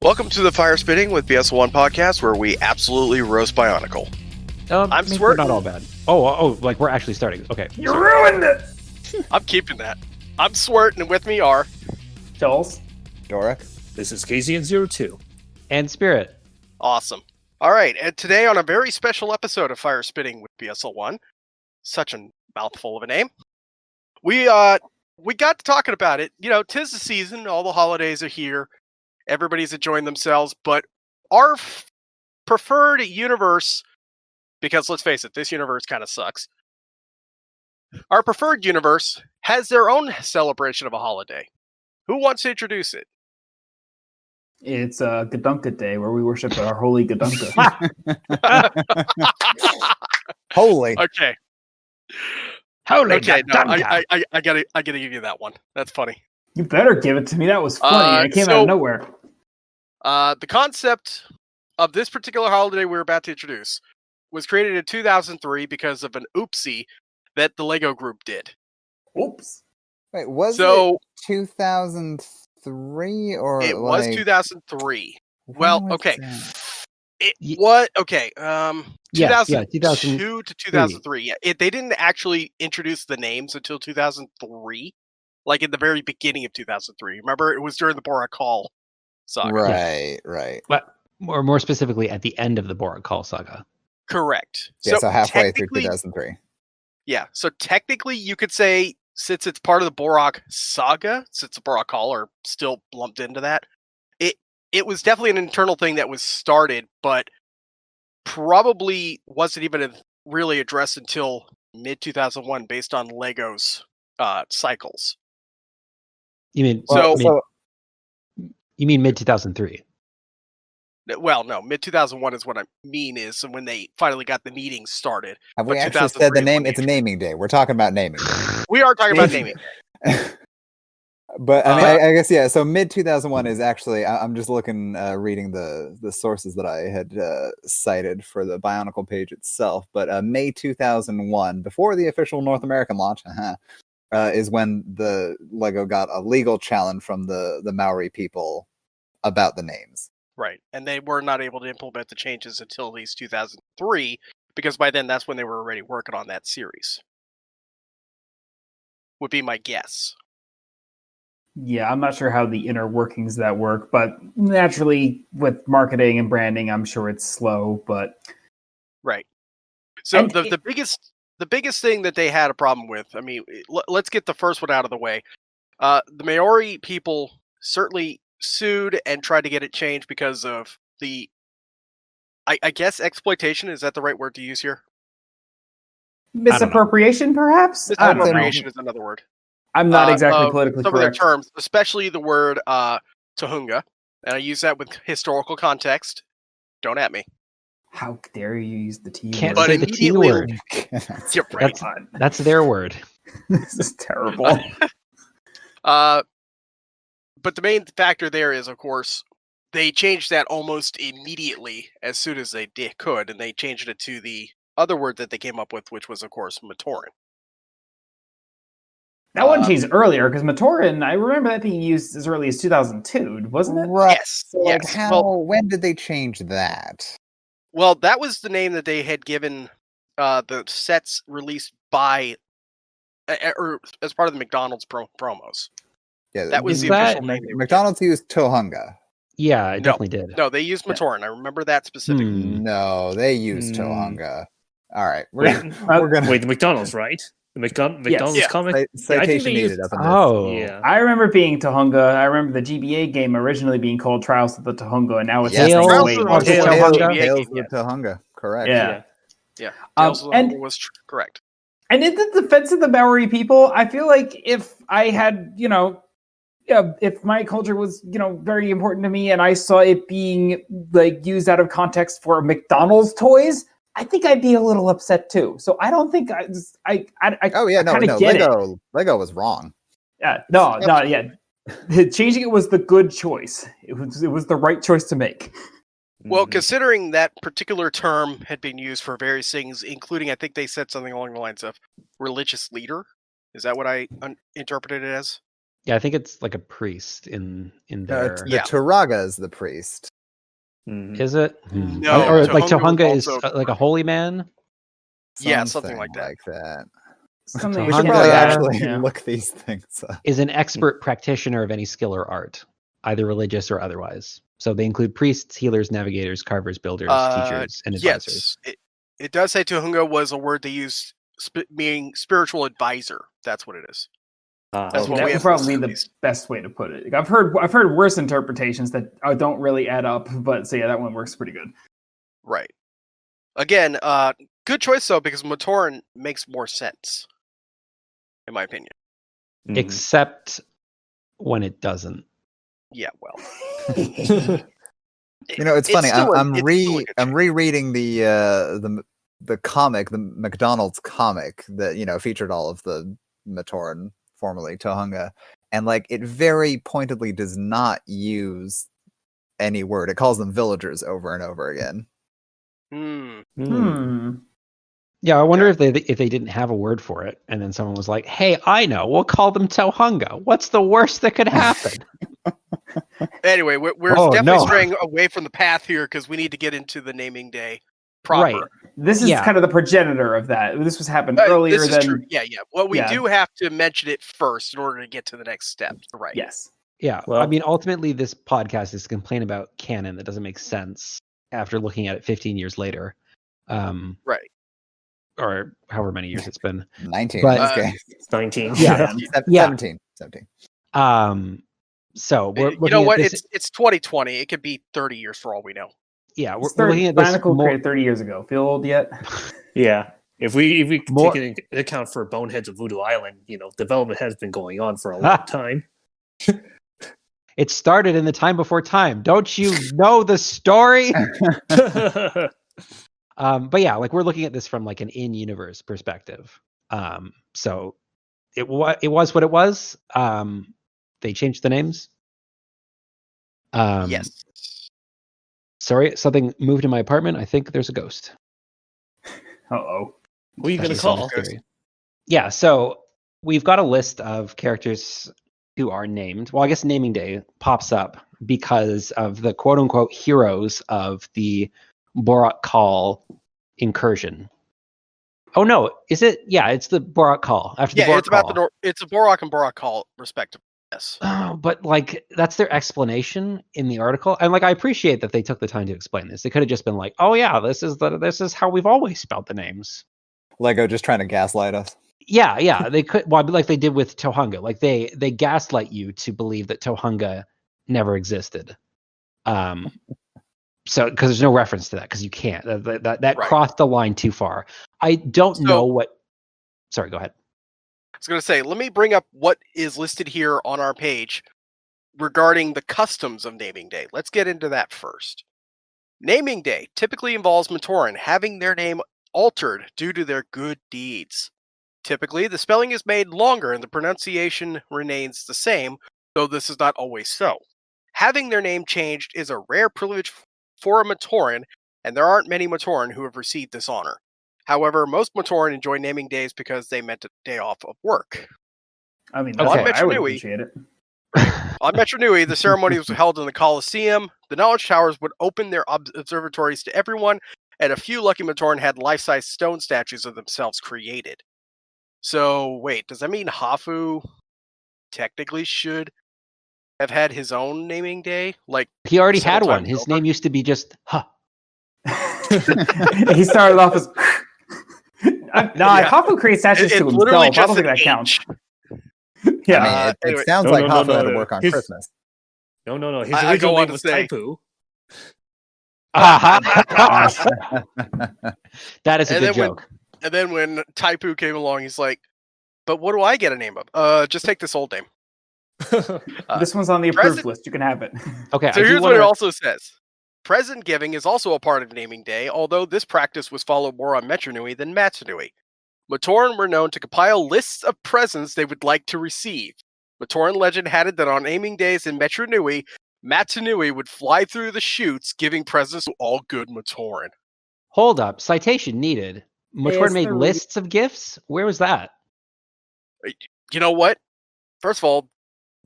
Welcome to the Firespitting with BS01 podcast, where we absolutely roast BIONICLE. I'm Swert. Not all bad. Oh, like we're actually starting. Okay. You ruined it! I'm keeping that. I'm Swert, and with me are... Chols. Dorek. This is KZN02. And Spirit. Awesome. All right, and today on a very special episode of Firespitting with BS01, such a mouthful of a name, we got to talking about it. You know, 'tis the season, all the holidays are here, everybody's enjoying themselves, but our preferred universe, because let's face it, this universe kind of sucks, our preferred universe has their own celebration of a holiday. Who wants to introduce it? It's Gadunka Day, where we worship our holy Gadunka. Holy. Okay. Holy Okay, no, I gotta give you that one. That's funny. You better give it to me. That was funny. It came out of nowhere. The concept of this particular holiday we're about to introduce was created in 2003 because of an oopsie that the Lego group did. Oops. Wait, was So- it 2003 or It was 2003. when Well, was okay. that? What? Okay. Yeah, 2002 to 2003. Yeah, they didn't actually introduce the names until 2003, like in the very beginning of 2003. Remember, it was during the Borak Call saga. Right. But more specifically, at the end of the Borak Call saga. Correct. Yeah, so halfway through technically- 2003. Yeah, so technically you could say, since it's part of the Borak saga, since the Borak Call are still lumped into that, it was definitely an internal thing that was started, but probably wasn't even really addressed until mid-2001 based on Lego's cycles. You mean you mean mid 2003? Well, no, mid-2001 is what I mean is when they finally got the meetings started. Have we but actually said 2003 the name? when It's they- naming day. We're talking about naming. We are talking about naming. But I mean, I guess, yeah. So mid 2001 is actually. I'm just looking, reading the sources that I had cited for the Bionicle page itself. But May 2001, before the official North American launch, is when the Lego got a legal challenge from the Maori people about the names. Right, and they were not able to implement the changes until at least 2003, because by then that's when they were already working on that series. Would be my guess. Yeah, I'm not sure how the inner workings of that work, but naturally, with marketing and branding, I'm sure it's slow, but... Right. So And the biggest thing that they had a problem with, I mean, let's get the first one out of the way. The Maori people certainly sued and tried to get it changed because of the, I guess, exploitation. Is that the right word to use here? Misappropriation, perhaps? I don't know. Misappropriation is another word. I'm not exactly of politically some correct. of the terms, especially the word Tohunga, and I use that with historical context. Don't at me. How dare you use the T Can't word? But say the T immediately- word. You're right. That's their word. This is terrible. But the main factor there is, of course, they changed that almost immediately as soon as they could, and they changed it to the other word that they came up with, which was, of course, Matoran. That one changed earlier, because Matoran, I remember that being used as early as 2002, wasn't it? Right. Yes, So, like, yes. when did they change that? Well, that was the name that they had given the sets released by, or as part of the McDonald's promos. Yeah, That was Is the that- official name. they were McDonald's used Tohunga. Yeah, it No. definitely did. given. No, they used Matoran. I remember that specifically. No, they used Hmm. Tohunga. All right, Wait, we're gonna wait, the McDonald's, right? The McDonald's Yeah. comic? citation they needed used- up in this. Oh. Yeah. I remember being Tohunga. I remember the GBA game originally being called Trials of the Tohunga, and now it's Yes. something Tales way of more. the Tales Tohunga? GBA Tales game, of the Tohunga, correct. Yeah. Yeah, Um, Tales of the and- Hunter was correct. And in the defense of the Maori people, I feel like if I had, if my culture was, very important to me and I saw it being like used out of context for McDonald's toys, I think I'd be a little upset too. So I don't think I Oh yeah, kinda no, get it. Lego was wrong. yeah, no, yeah. Changing it was the good choice. It was the right choice to make. Well, Mhm. considering that particular term had been used for various things, including, I think they said something along the lines of religious leader. Is that what I interpreted it as? Yeah, I think it's like a priest in there. The Turaga is the priest. Is it? No, Or like Tohunga Tohunga was is also like a holy man? Yeah, something like that. Something We should Tohunga probably yeah, actually yeah. look these things up. Is an expert practitioner of any skill or art, either religious or otherwise. So they include priests, healers, navigators, carvers, builders, teachers, and advisors. Yes, it does say Tohunga was a word they used meaning spiritual advisor. That's what it is. That's what that we would have probably listed be in the these. best way to put it. I've heard worse interpretations that don't really add up, but so yeah, that one works pretty good. Right. Again, good choice though, because Matoran makes more sense, in my opinion. Except when it doesn't. Yeah, well. It's funny. I'm still a good choice. rereading the comic, the McDonald's comic that featured all of the Matoran, formerly Tohunga, and like it very pointedly does not use any word. It calls them villagers over and over again. Yeah, I wonder if they didn't have a word for it, and then someone was like, "Hey, I know. We'll call them Tohunga. What's the worst that could happen?" Anyway, we're definitely straying away from the path here because we need to get into the naming day proper. Right. This is kind of the progenitor of that. This was happened earlier this is than. True. Yeah. Well, we do have to mention it first in order to get to the next step. Right. Yes. Yeah. Well, I mean, ultimately, this podcast is to complain about canon that doesn't make sense after looking at it 15 years later. Right. Or however many years it's been. 19. But, 19. Yeah. 17. So we're you know what? It's 2020. It could be 30 years for all we know. Yeah, we're looking at this. BIONICLE created 30 years ago. Feel old yet? Yeah. If we take into account for Boneheads of Voodoo Island, development has been going on for a long time. It started in the time before time. Don't you know the story? But yeah, like we're looking at this from like an in-universe perspective. So it was what it was. They changed the names. Yes. Sorry, something moved in my apartment. I think there's a ghost. Uh-oh. Who are you going to call? Yeah, so we've got a list of characters who are named. Well, I guess naming day pops up because of the quote-unquote heroes of the Borak Call incursion. Oh no, is it? Yeah, it's the Borak Call. After the Borak it's about Call. it's a Borak and Borak Call, respectively. Yes. Oh, but like that's their explanation in the article, and like I appreciate that they took the time to explain this. They could have just been like, "Oh yeah, this is how we've always spelled the names." Lego just trying to gaslight us. Yeah, they could. Well, like they did with Tohunga. Like they gaslight you to believe that Tohunga never existed. So because there's no reference to that, because you can't. That crossed the line too far. I don't know what. Sorry, go ahead. I was going to say, let me bring up what is listed here on our page regarding the customs of naming day. Let's get into that first. Naming day typically involves Matoran having their name altered due to their good deeds. Typically, the spelling is made longer and the pronunciation remains the same, though this is not always so. Having their name changed is a rare privilege for a Matoran, and there aren't many Matoran who have received this honor. However, most Matoran enjoy naming days because they meant a day off of work. I mean, I would appreciate it. On Metro Nui, the ceremony was held in the Colosseum. The Knowledge Towers would open their observatories to everyone, and a few lucky Matoran had life-size stone statues of themselves created. So, wait, does that mean Hafu technically should have had his own naming day? Like he already had one. His name used to be just He started off as Hafu creates statues to himself. I don't think that counts. Yeah, I mean, it sounds like Hafu had to work on Christmas. No. His original name was Taipu. That is a good joke. And then when Taipu came along, he's like, "But what do I get a name of? Just take this old name." This one's on the approved list. You can have it. Okay. So here's what it also says. Present giving is also a part of naming day, although this practice was followed more on Metro Nui than Matanui. Matoran were known to compile lists of presents they would like to receive. Matoran legend had it that on naming days in Metro Nui, Matanui would fly through the chutes giving presents to all good Matoran. Hold up. Citation needed. Matoran made lists of gifts? Where was that? You know what? First of all,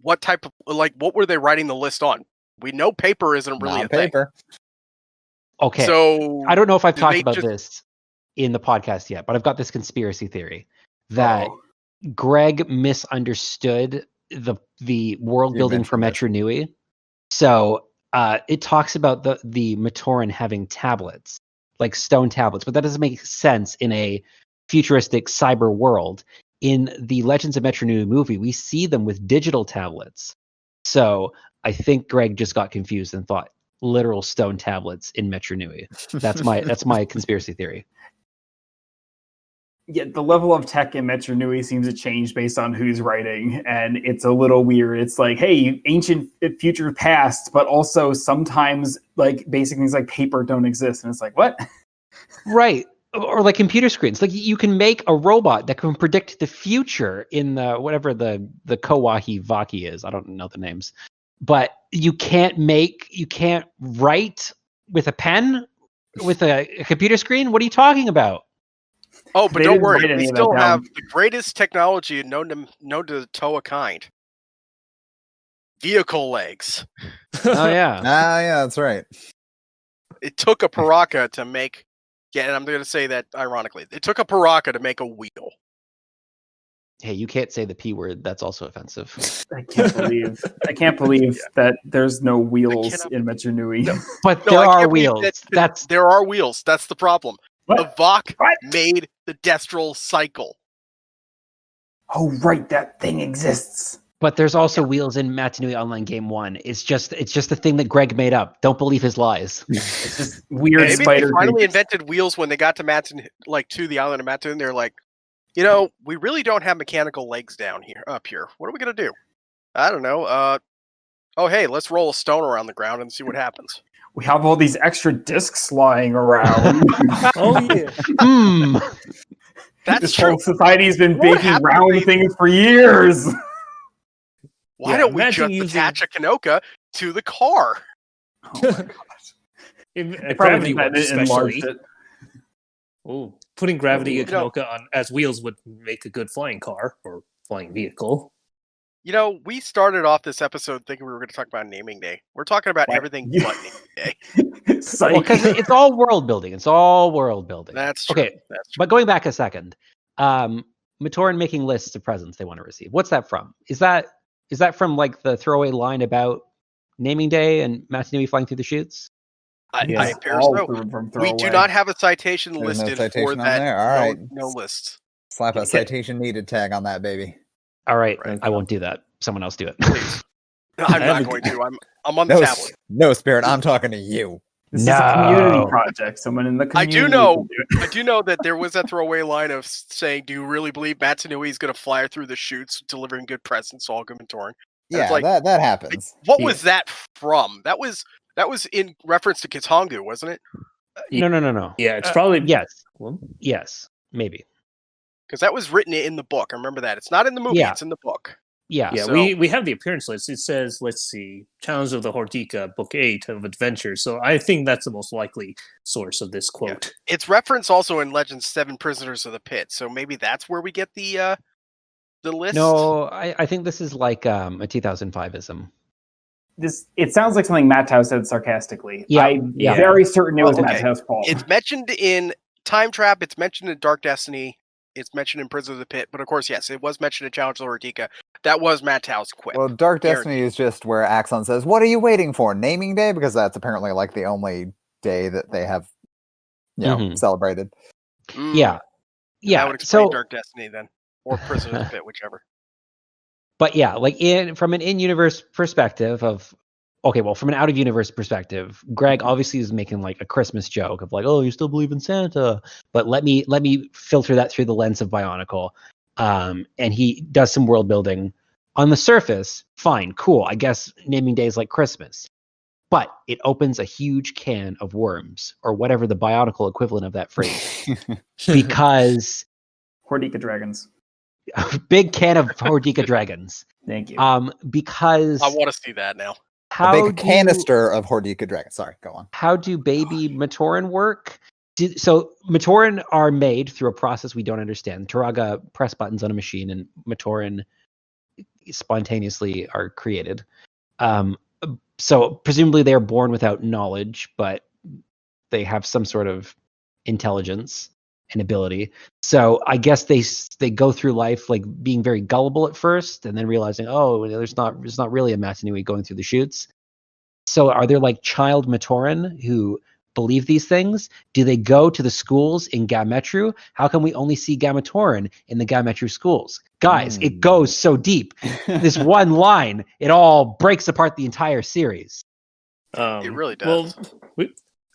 what type of what were they writing the list on? We know paper isn't really Not a thing. paper. Okay. So I don't know if I've did talked they about just- this in the podcast yet, but I've got this conspiracy theory that Greg misunderstood the world building for mentioned Metro Nui. So it talks about the Matoran having tablets, like stone tablets, but that doesn't make sense in a futuristic cyber world. In the Legends of Metro Nui movie, we see them with digital tablets. So I think Greg just got confused and thought literal stone tablets in Metro Nui. That's my conspiracy theory. Yeah, the level of tech in Metro Nui seems to change based on who's writing, and it's a little weird. It's like, hey, ancient future past, but also sometimes like basic things like paper don't exist, and it's like, what? Right. Or like computer screens. Like you can make a robot that can predict the future in the whatever the Kowahi Vaki is. I don't know the names. But you can't write with a pen with a computer screen? What are you talking about? Oh, but They don't didn't worry. write We any of that still down. have the greatest technology known to tow a kind. Vehicle legs. Oh yeah. Yeah, that's right. It took a Paraka to make. Yeah, and I'm going to say that ironically. It took a Paraka to make a wheel. Hey, you can't say the P word. That's also offensive. I can't believe that there's no wheels cannot in Metro Nui. But No, there I are can't believe wheels. that there are wheels. That's the problem. What? Avok What? made the Destral cycle. Oh, right, that thing exists. But there's also wheels in Matanui Online Game 1. It's just a thing that Greg made up. Don't believe his lies. It's just weird Maybe spider they finally creatures. invented wheels when they got to to the island of Matun. They're like, we really don't have mechanical legs up here. What are we gonna do? I don't know. Oh hey, let's roll a stone around the ground and see what happens. We have all these extra discs lying around. Oh yeah. That's This true. whole society's been What baking happened round to things for years. Why Yeah, don't we imagine just using- attach a Kanoka to the car? Oh my gosh. In, They probably gravity did that ones, and enlarged especially. it. Oh, putting gravity You know- Kanoka on as wheels would make a good flying car or flying vehicle. We started off this episode thinking we were going to talk about naming day. We're talking about What? everything You- but naming day. Psych. Well, because it's all world building. It's all world building. That's true. Okay, That's true. but going back a second, Matoran making lists of presents they want to receive. What's that from? Is that from like the throwaway line about naming day and Matanui flying through the chutes? I Yes. appear All so. from We throwaway. do not have a citation There's no listed citation for on that. there. All right. No lists. Slap a Okay. citation needed tag on that baby. All right, Right. I won't do that. Someone else do it. Please. I'm have not a- going to. I'm on the No, tablet. no, Spirit. I'm talking to you. This is a community No. project. Someone in the I community. do know. can do it. I do know that there was that throwaway line of saying, "Do you really believe Matanui is going to fly through the chutes, delivering good presents to all Gumentorn?" And it's Yeah, like, that happens. What Yeah. was that from? That was in reference to Kitongu, wasn't it? No. Yeah, it's probably Yes, maybe. Because that was written in the book. I remember that. It's not in the movie. Yeah. It's in the book. Yeah. Yeah, So- we have the appearance list. It says, let's see, Challenge of the Hordika, Book 8 of Adventures. So I think that's the most likely source of this quote. It's referenced also in Legends 7 Prisoners of the Pit. So maybe that's where we get the list. No, I think this is like a 2005ism. It sounds like something Matt Tao said sarcastically. Yeah, I'm yeah. very certain it was Oh, Matt okay. Tao's fault. It's mentioned in Time Trap. It's mentioned in Dark Destiny. It's mentioned in Prison of the Pit. But of course, yes, it was mentioned in Challenge of the Hordika. That was Matt Tao's quip. Well, Dark Guaranteed. Destiny is just where Axon says, "What are you waiting for? Naming day?" Because that's apparently like the only day that they have, Mhm. celebrated. Mm, Yeah. That Yeah. would explain So, Dark Destiny then. Or Prison of the Pit, whichever. but yeah, like from an in-universe perspective from an out-of-universe perspective, Greg obviously is making like a Christmas joke of like, oh, you still believe in Santa, but let me filter that through the lens of Bionicle, and he does some world building. On the surface, fine, cool. I guess naming day is like Christmas, but it opens a huge can of worms or whatever the Bionicle equivalent of that phrase, because Hordika dragons. big can of Hordika dragons. Thank you. Because I want to see that now. how a big do- canister of Hordika Dragon. Sorry, go on. How do baby Matoran work? So Matoran are made through a process we don't understand. Turaga press buttons on a machine, and Matoran spontaneously are created. So presumably they are born without knowledge, but they have some sort of intelligence and ability. So I guess they go through life like being very gullible at first, and then realizing, oh, there's not really a Matanui going through the chutes. So are there like child Matoran who believe these things? Do they go to the schools in Gametru? How come we only see Gamatoran in the Gametru schools? Guys, it goes so deep. This one line, it all breaks apart the entire series. It really does.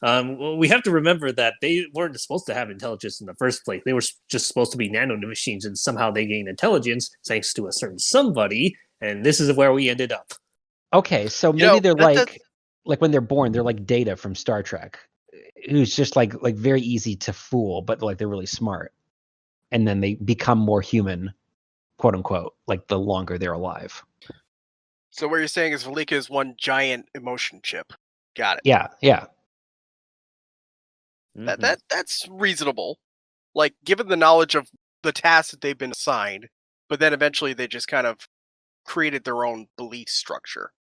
Well, we have to remember that they weren't supposed to have intelligence in the first place. They were just supposed to be nano machines, and somehow they gained intelligence thanks to a certain somebody, and this is where we ended up. Okay, so maybe they're like when they're born, they're like Data from Star Trek, who's just like very easy to fool, but like they're really smart, and then they become more human, quote unquote, like the longer they're alive. So what you're saying is Valika is one giant emotion chip. Got it. Yeah. That's reasonable. Like, given the knowledge of the tasks that they've been assigned, but then eventually they just kind of created their own belief structure.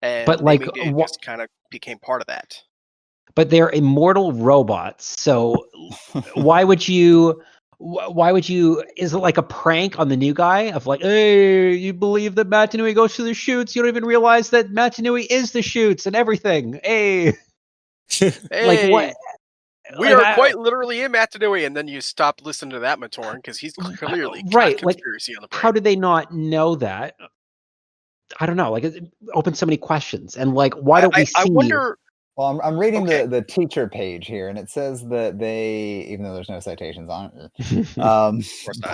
And but like it just kind of became part of that. But they're immortal robots, so why would you is it like a prank on the new guy of like, hey, you believe that Matanui goes through the chutes, you don't even realize that Matanui is the chutes and everything. Hey. Like what? We are quite literally in Matanui, and then you stop listening to that Matoran because he's clearly right. got conspiracy on the brain. How did they not know that? I don't know. Like, it opens so many questions, and like, why don't we see? I wonder. Well, I'm reading the teacher page here, and it says that they, even though there's no citations on it,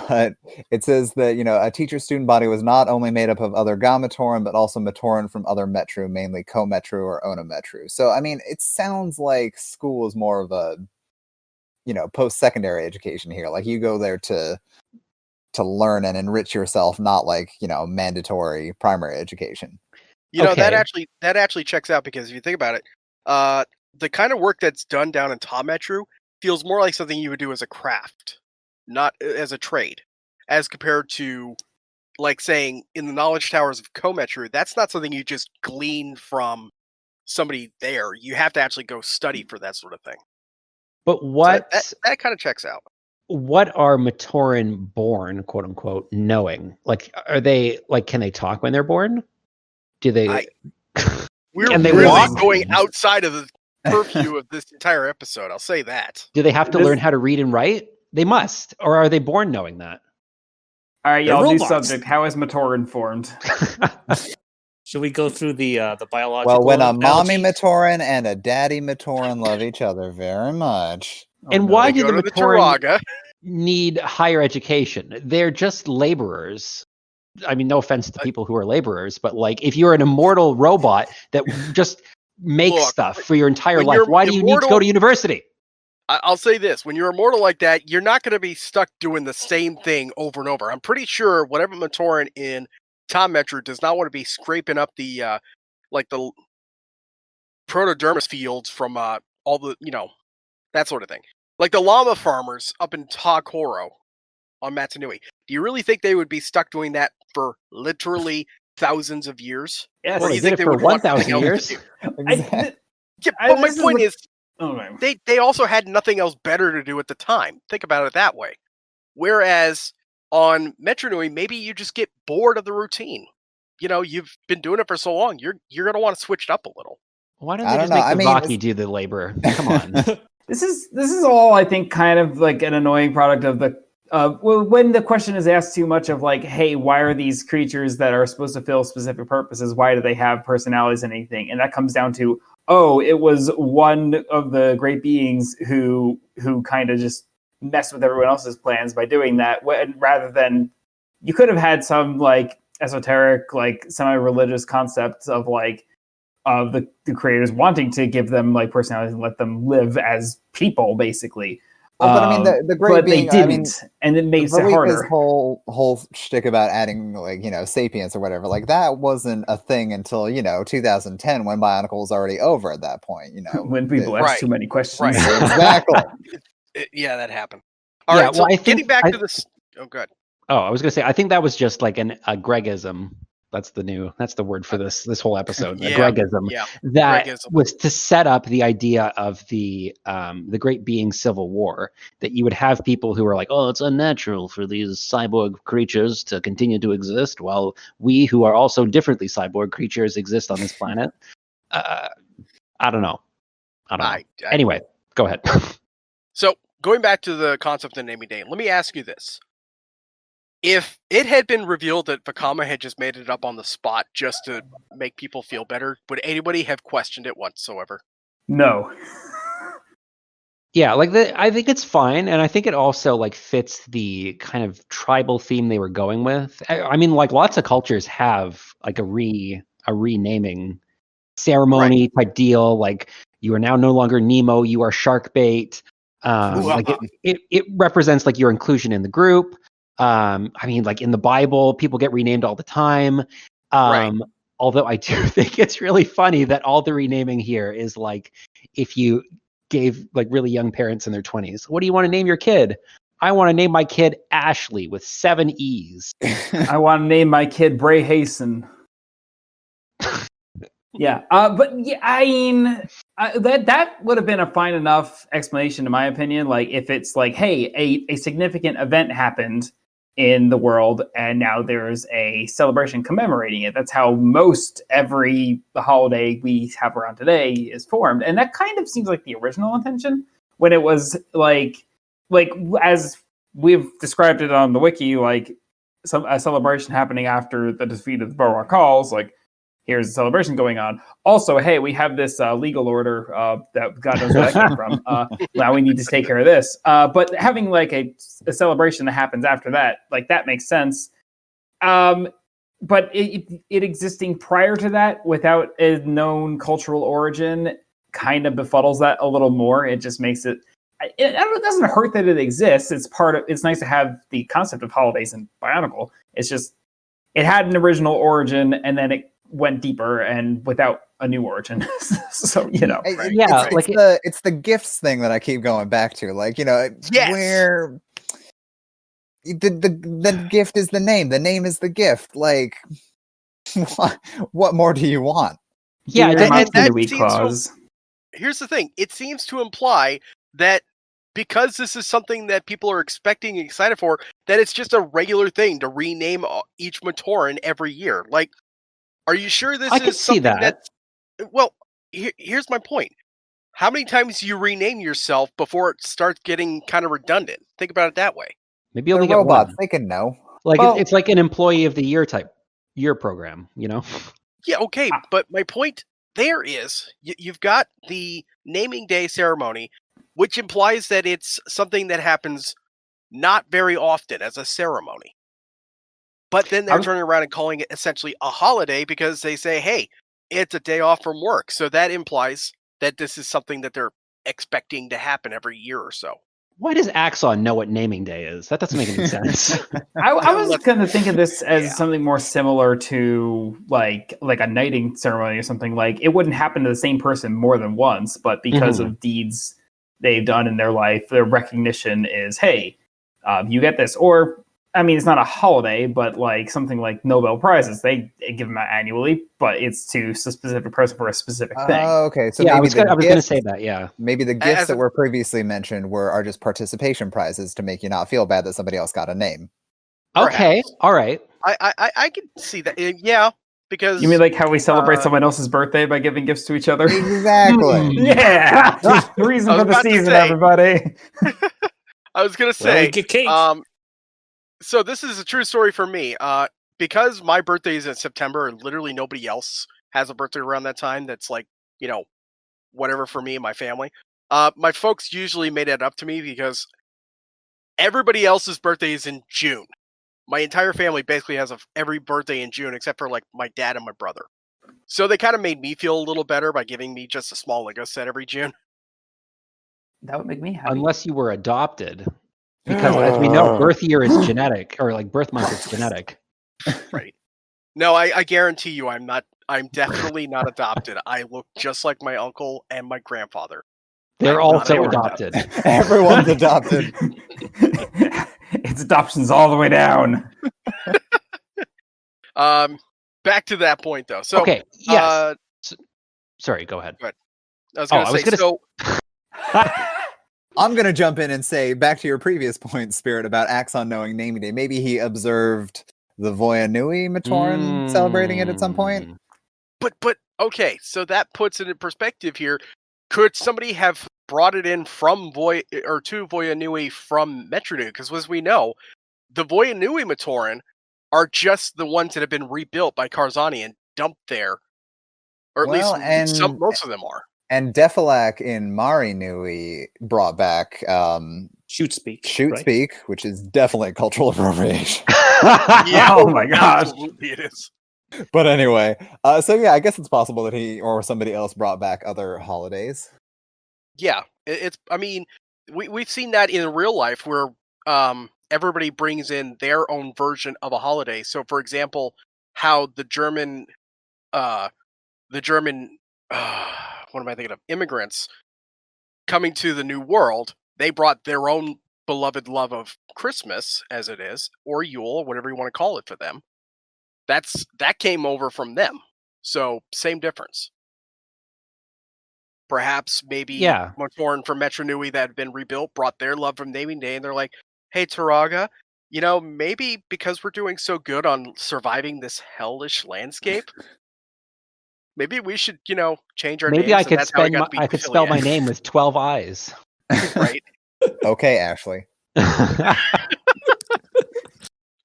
but it says that a teacher-student body was not only made up of other Gamatoran, but also Matoran from other Metru, mainly Co-Metru or Ono-Metru. So, I mean, it sounds like school is more of a, post-secondary education here. Like, you go there to learn and enrich yourself, not like, mandatory primary education. That actually checks out, because if you think about it, the kind of work that's done down in Metru feels more like something you would do as a craft, not as a trade, as compared to, like, saying in the knowledge towers of Co-Metru, that's not something you just glean from somebody there. You have to actually go study for that sort of thing. But what so that kind of checks out. What are Matoran born, quote unquote, knowing? Like, are they like, can they talk when they're born? Do they? We're can they really walk? Going outside of the purview of this entire episode. I'll say that. Do they have to learn how to read and write? They must, or are they born knowing that? All right, y'all. New subject. How is Matoran formed? Should we go through the biological? Well, when a mommy Matoran and a daddy Matoran love each other very much. And why do the Matoran need higher education? They're just laborers. I mean, no offense to people who are laborers, but like, if you're an immortal robot that just makes stuff for your entire life, why do you need to go to university? I'll say this: when you're immortal like that, you're not going to be stuck doing the same thing over and over. I'm pretty sure whatever Matoran in Metru does not want to be scraping up the the protodermis fields from all the that sort of thing. Like the llama farmers up in Koro on Matanui. Do you really think they would be stuck doing that for literally thousands of years? Yes, or do you think they would want 1,000 years? But my point is, they also had nothing else better to do at the time. Think about it that way. Whereas on Metronui, maybe you just get bored of the routine. You've been doing it for so long. You're going to want to switch it up a little. Why don't they just make the Vaki do the labor? Come on. This is all, I think, kind of like an annoying product of the when the question is asked too much of like, hey, why are these creatures that are supposed to fill specific purposes, why do they have personalities and anything? And that comes down to, it was one of the great beings who kind of just messed with everyone else's plans by doing that, rather than you could have had some like esoteric, like semi-religious concepts of like of the creators wanting to give them like personalities and let them live as people, basically. Well, but I mean, the great but being, they didn't, and it makes it harder. His whole shtick about adding like sapience or whatever, like that wasn't a thing until 2010 when Bionicle was already over at that point. When people ask too many questions, right? Exactly. Yeah, that happened. All right. So getting back to this. Oh, good. Oh, I was gonna say, I think that was just like a Gregism. That's the word for this whole episode. A Yeah, Gregism. yeah, That Gregism. was to set up the idea of the Great Being Civil War. That you would have people who are like, oh, it's unnatural for these cyborg creatures to continue to exist, while we, who are also differently cyborg creatures, exist on this planet. I don't know. Anyway, go ahead. So going back to the concept of naming day, let me ask you this. If it had been revealed that Vakama had just made it up on the spot just to make people feel better, would anybody have questioned it whatsoever? No. Yeah, I think it's fine, and I think it also like fits the kind of tribal theme they were going with. I mean, like lots of cultures have like a renaming ceremony type deal. Like you are now no longer Nemo, you are shark bait. Like it represents like your inclusion in the group. I mean, like in the Bible, people get renamed all the time. Although I do think it's really funny that all the renaming here is like if you gave like really young parents in their 20s, what do you want to name your kid? I want to name my kid Ashley with 7 E's. I want to name my kid Bray Hasten. Yeah, but yeah, I mean that would have been a fine enough explanation, in my opinion. Like if it's like, hey, a significant event happened in the world, and now there's a celebration commemorating it. That's how most every holiday we have around today is formed, and that kind of seems like the original intention when it was like as we've described it on the wiki, like a celebration happening after the defeat of the Borok Chols, like. Here's a celebration going on. Also, hey, we have this legal order that God knows where that came from. Now we need to take care of this. But having like a celebration that happens after that, like that makes sense. But it existing prior to that without a known cultural origin kind of befuddles that a little more. It just makes it. It doesn't hurt that it exists. It's nice to have the concept of holidays in BIONICLE. It's just it had an original origin, and then it went deeper and without a new origin. So it's the gifts thing that I keep going back to. Like, where the gift is the name is the gift. Like, what more do you want? Yeah, and that here's the thing. It seems to imply that because this is something that people are expecting and excited for, that it's just a regular thing to rename each Matoran every year. Like, are you sure this is something that's... Well, here's my point. How many times do you rename yourself before it starts getting kind of redundant? Think about it that way. Maybe you'll get robots. One. They can know. Like it's like an employee of the year program, Yeah, okay. But my point there is you've got the naming day ceremony, which implies that it's something that happens not very often as a ceremony. But then they're turning around and calling it essentially a holiday because they say, hey, it's a day off from work. So that implies that this is something that they're expecting to happen every year or so. Why does Axon know what naming day is? That doesn't make any sense. I was going to think of this as something more similar to like a knighting ceremony or something. Like it wouldn't happen to the same person more than once, but because of deeds they've done in their life, their recognition is, hey, you get this. Or I mean, it's not a holiday, but like something like Nobel Prizes, they give them out annually, but it's to a specific person for a specific thing. Oh, okay. So yeah, maybe I was going to say that. Yeah, maybe the gifts that were previously mentioned are just participation prizes to make you not feel bad that somebody else got a name. Okay, perhaps. All right. I can see that. Yeah, because you mean like how we celebrate someone else's birthday by giving gifts to each other? Exactly. Yeah, the reason for the season, everybody. I was going to say, get cake. So this is a true story for me. Because my birthday is in September and literally nobody else has a birthday around that time that's like, whatever for me and my family. My folks usually made it up to me because everybody else's birthday is in June. My entire family basically has every birthday in June except for like my dad and my brother. So they kind of made me feel a little better by giving me just a small Lego set every June. That would make me happy. Unless you were adopted. Because as we know, birth year is genetic, or like birth month is genetic. Right. No, I guarantee you I'm definitely not adopted. I look just like my uncle and my grandfather. They're also adopted. Everyone's adopted. Its adoption's all the way down. Back to that point though. So Okay. Yes. Sorry. Go ahead. I was going to say. So I'm going to jump in and say, back to your previous point, Spirit, about Axon knowing naming day. Maybe he observed the Voya Nui Matoran celebrating it at some point. But okay, so that puts it in perspective here. Could somebody have brought it in from to Voya Nui from Metronui? Because as we know, the Voya Nui Matoran are just the ones that have been rebuilt by Karzani and dumped there. Or at least most of them are. And Defilak in Mari Nui brought back Shoot speak, which is definitely cultural appropriation. Yeah, oh my gosh. Absolutely it is. But anyway, so yeah, I guess it's possible that he or somebody else brought back other holidays. Yeah, it's. I mean, we've seen that in real life where everybody brings in their own version of a holiday. So, for example, how the German what am I thinking of? Immigrants coming to the New World, they brought their own beloved love of Christmas, as it is, or Yule, or whatever you want to call it for them. That came over from them. So same difference. Perhaps maybe Matoran from Metronui that had been rebuilt brought their love from naming day, and they're like, "Hey, Taraga, maybe because we're doing so good on surviving this hellish landscape." Maybe we should, change our names. Maybe I could spell my name with 12 eyes. Right. Okay, Ashley.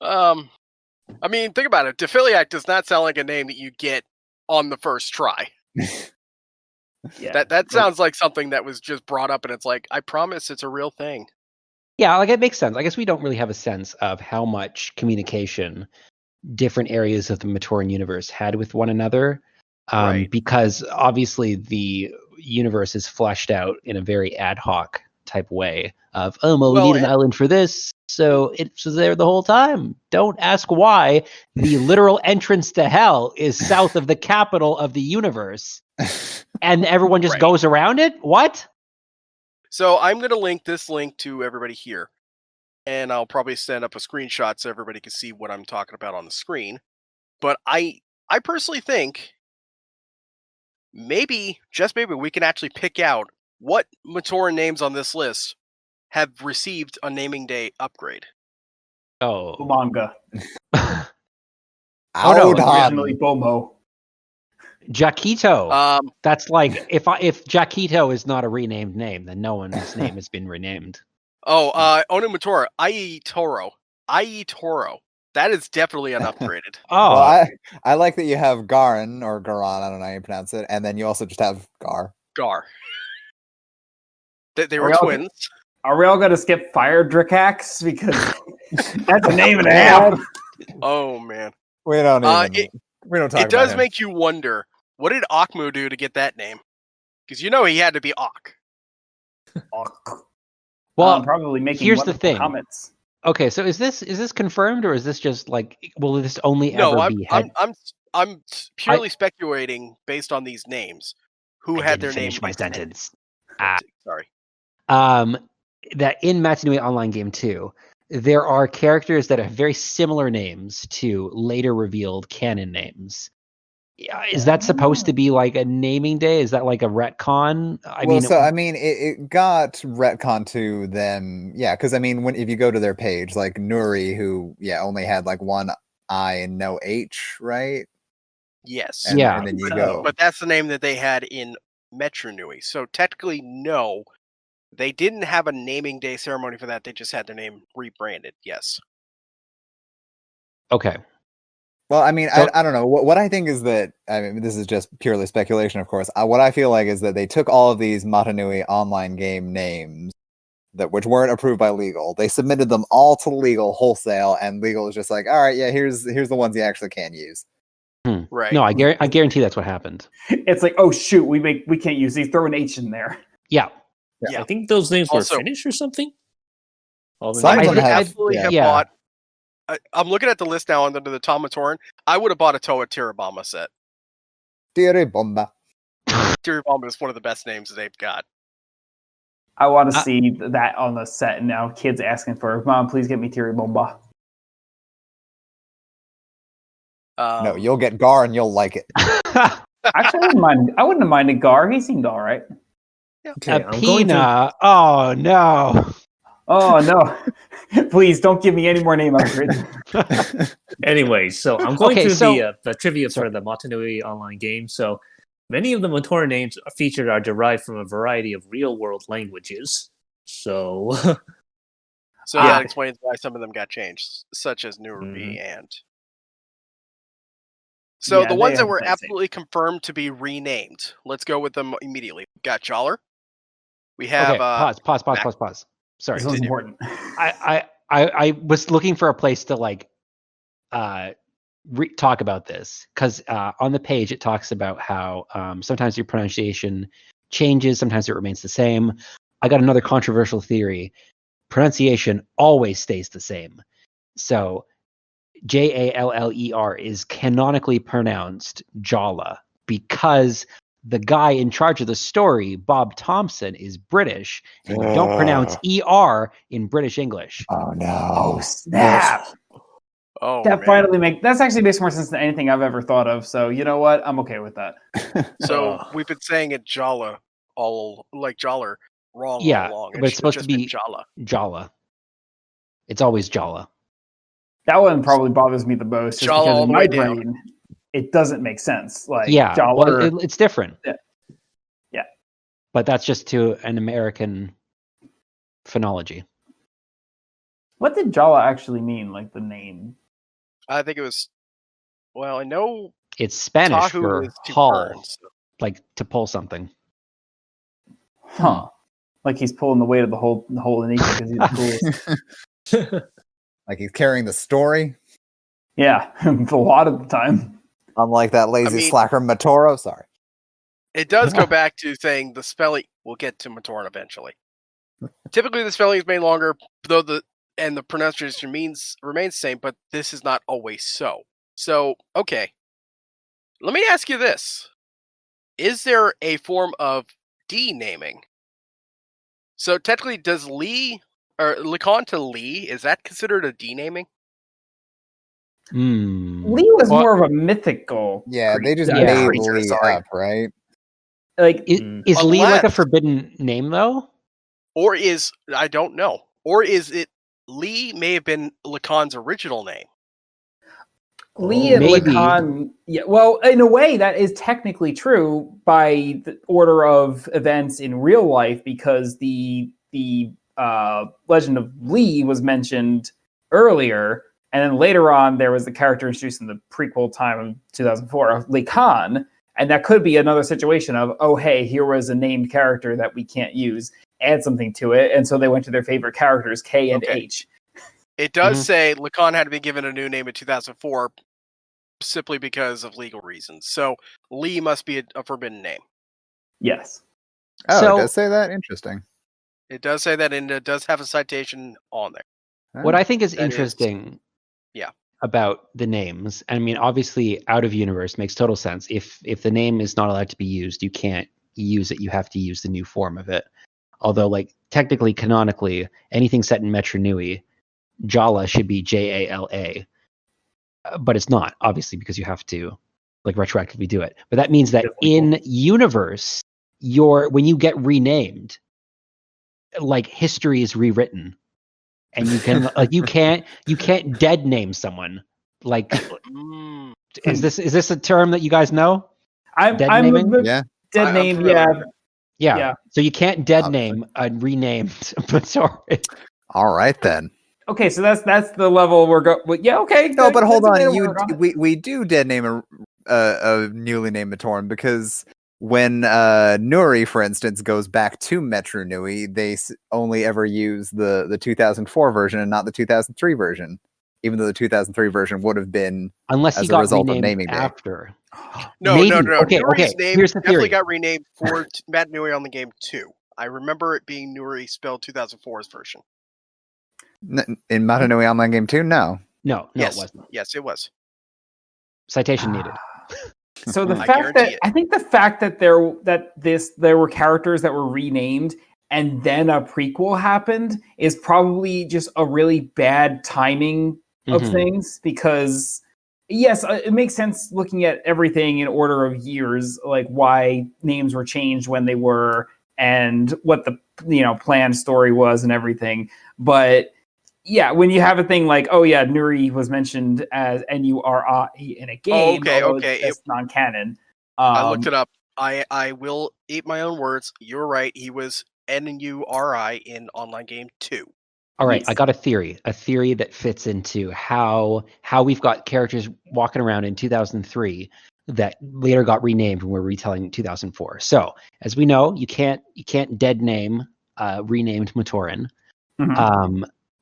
I mean, think about it. Dephiliac does not sound like a name that you get on the first try. Yeah. That sounds like something that was just brought up, and it's like, I promise it's a real thing. Yeah, like it makes sense. I guess we don't really have a sense of how much communication different areas of the Matoran universe had with one another. Right. Because obviously the universe is fleshed out in a very ad hoc type way of, we need an island for this, so it was there the whole time. Don't ask why. The literal entrance to hell is south of the capital of the universe, and everyone just goes around it? What? So I'm going to link this link to everybody here, and I'll probably send up a screenshot so everybody can see what I'm talking about on the screen. But I personally think maybe, just maybe, we can actually pick out what Matoran names on this list have received a naming day upgrade. Oh. Manga. Originally Bomo. Jaquito. That's like if Jaquito is not a renamed name, then no one's name has been renamed. Onimatora, Ai Toro. That is definitely an upgraded. Well, I like that you have Garan or Garan, I don't know how you pronounce it, and then you also just have Gar. They were twins. Are we all going to skip Fire Drakax? Because that's a name and a half. Oh, man. We don't talk about it does him. make you wonder, what did Akmu do to get that name? Because he had to be Ak. Well, probably making here's the thing. Comments. Okay, so is this confirmed, or is this just like, will this only ever be? I'm purely speculating based on these names. Who had their name? Finish my sentence. Sorry. That in Matanui Online Game 2, there are characters that have very similar names to later revealed canon names. Is that supposed to be like a naming day? Is that like a retcon? It got retcon to them, because if you go to their page, like Nuri, who only had like one I and no H, right? Yes. And then you go. But that's the name that they had in Metronui. So technically, no, they didn't have a naming day ceremony for that. They just had their name rebranded. Yes. Okay. Well, I don't know. What I think is that, this is just purely speculation, of course. What I feel like is that they took all of these Matanui online game names which weren't approved by legal. They submitted them all to legal wholesale, and legal is just like, all right, here's the ones you actually can use. Right. No, I guarantee that's what happened. It's like, oh shoot, we can't use these. Throw an H in there. Yeah. I think those names were Finnish or something. Some of them have bought. I'm looking at the list now under the Tomatoran. I would have bought a Toa Tirabama set. Tirabamba. Tirabamba is one of the best names that they've got. I want to see that on the set, and now kids asking for, Mom, please get me Tiri Bomba. No, you'll get Gar and you'll like it. Actually, I wouldn't have minded Gar. He seemed all right. Okay, I'm going to. Pina. Oh no. Oh no! Please don't give me any more name upgrades. Anyway, so I'm going Okay, through so- the trivia for the Motunui online game. So many of the Matoran names featured are derived from a variety of real-world languages. So So that explains why some of them got changed, such as Nurubi and. So Yeah, the they ones that have were that same. absolutely confirmed to be renamed. Let's go with them immediately. We've got Joller. We have Okay, pause. Sorry. This was important. I was looking for a place to like talk about this because on the page it talks about how sometimes your pronunciation changes, sometimes it remains the same. I got another controversial theory. Pronunciation always stays the same. So Jaller is canonically pronounced Jala because the guy in charge of the story, Bob Thompson, is British, and you don't pronounce ER in British English. Oh no! Oh snap! Oh, That man. finally that's actually makes more sense than anything I've ever thought of. So you know what? I'm okay with that. So we've been saying it Jala all like Joller wrong Yeah, all along. but it's supposed to be Jala. Jala. It's always Jala. That one probably bothers me the most, just Jala because all in the my way down. brain, it doesn't make sense. Like Yeah, Jala, well, it's different. Yeah. But that's just to an American phonology. what did Jala actually mean? Like the name? I think it was. Well, I know It's Spanish Tahu for is to hull, burn. So. like to pull something. Huh? Like he's pulling the weight of the whole in Eagle because he's the coolest. Like he's carrying the story. Yeah, a lot of the time. Unlike that lazy mean- slacker Matoro. Sorry. It does go back to saying the spelling. We'll get to Matoran eventually. Typically, the spelling is made longer, though the pronunciation remains the same. But this is not always so. So, okay. Let me ask you this: is there a form of D naming? So technically, does Lee or Lacan to Lee, is that considered a D naming? Lee was Well, more of a mythical. Yeah, they just creature. made Creature, Lee sorry. up, right? Like Is Lee like a Unless- forbidden name though? Or is, I don't know, or is it Lee may have been Lacan's original name? Lee and Maybe. Lacan, yeah. Well, in a way, that is technically true by the order of events in real life, because the legend of Lee was mentioned earlier, and then later on there was the character introduced in the prequel time of 2004 of Lacan, and that could be another situation of, oh hey, here was a named character that we can't use, add something to it, and so they went to their favorite characters K and Okay. H. It does say Lacan had to be given a new name in 2004 simply because of legal reasons. So Lee must be a forbidden name. Yes. Oh, So- it does say that? Interesting. It does say that, and it does have a citation on there. What I think is That is- interesting Yeah. about the names, I mean, obviously out of universe makes total sense. If the name is not allowed to be used, you can't use it. You have to use the new form of it. Although, like, technically, canonically, anything set in Metru Nui, Jala should be Jala. But it's not, obviously, because you have to, like, retroactively do it. But that means that in universe, when you get renamed, like, history is rewritten. And you can like you can't dead name someone. Like, Mm, is this a term that you guys know? I'm naming? Yeah. dead I'm name, familiar yeah. with it. Yeah. Yeah. So you can't dead Obviously. name a renamed Matoran. All right then. Okay, so that's the level we're going. Well, yeah, okay. No, but hold that's a way on. to work on it. We do dead name a newly named Matoran, because when Nuri, for instance, goes back to Metru Nui, they only ever use the 2004 version and not the 2003 version, even though the 2003 version would have been Unless he as a got result of renamed naming day. after. No, Maybe. no. Okay, Nuri's okay. name Here's the definitely theory. got renamed for Matt Nui on the game 2. I remember it being Nuri spelled 2004's version. In Metru Nui Online Game 2? No. No, Yes. it wasn't. Yes, it was. Citation needed. So the I fact guarantee that it. I think the fact that there were characters that were renamed and then a prequel happened is probably just a really bad timing of things, because yes, it makes sense looking at everything in order of years, like why names were changed when they were and what the planned story was and everything. But yeah, when you have a thing like, oh yeah, Nuri was mentioned as Nuri in a game, okay. That's non-canon. I looked it up. I will eat my own words. You're right. He was Nuri in Online Game 2. All right, Yes. I got a theory that fits into how we've got characters walking around in 2003 that later got renamed when we're retelling 2004. So, as we know, you can't dead name renamed Matoran.